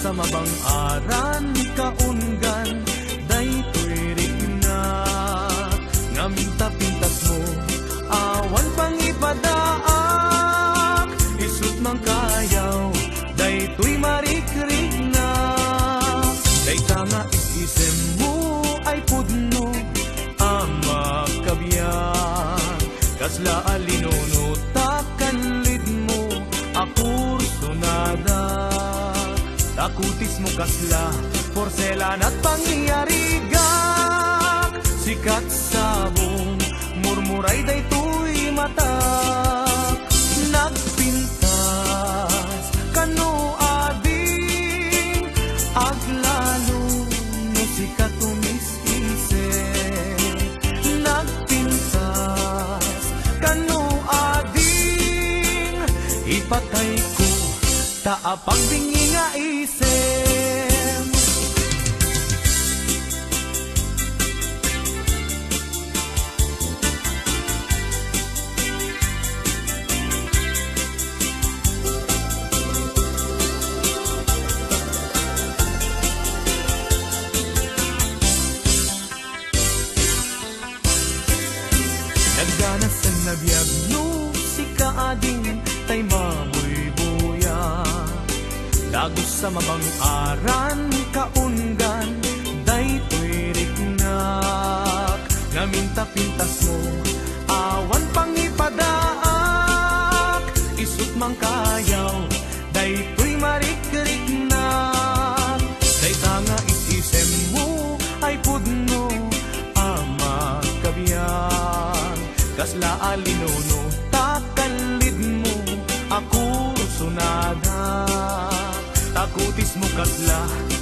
sa mabang-aran kaunggan, daytoy rigna nga minta-pintas mo, awan pang ipadaak, isut mang kayaw, daytoy marikrig na. Dayta nga isisem mo ay pudno ang makabyan, kasla alinuno takanlid mo akur sunada, takutis mo kasla porselan at pangyarigak, sikat sabong murmuray daytoy matak, nagpintas kano ading aglalo no sikat umis-ise, nagpintas kano ading ipatay ko taapang bingi nga isem. Nagdanas ang nabiyag no si kaading tay mamoy buya, lagos sa mabang-aran kaunggan, daytoy rignak nga minta-pintas mo, awan pang ipadaak, isut mang kayaw, daytoy marikrik-nak. Dayta nga isisem mo ay pudno ama kabiyan, kasla alinuno takanlid mo ako sunada, takutis mo kasla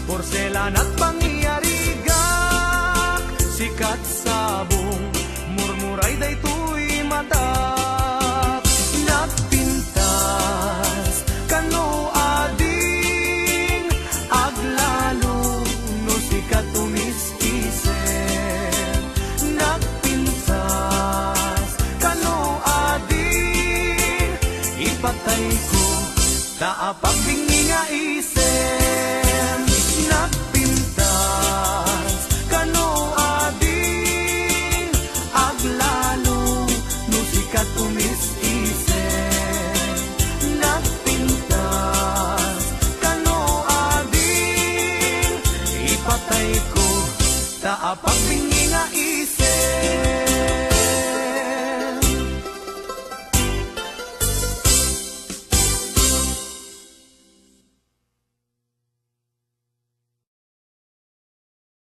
porselan at pangyarigak, sikat sabong murmuray daytoy matak, nagpintas kano ading aglalo no sikat umis-isen, nagpintas kano ading ipatay ko taapag bingi nga isem, nagpintas kano ading aglalo no sikat umis-isen, nagpintas kano ading ipatay ko taapag bingi nga isem.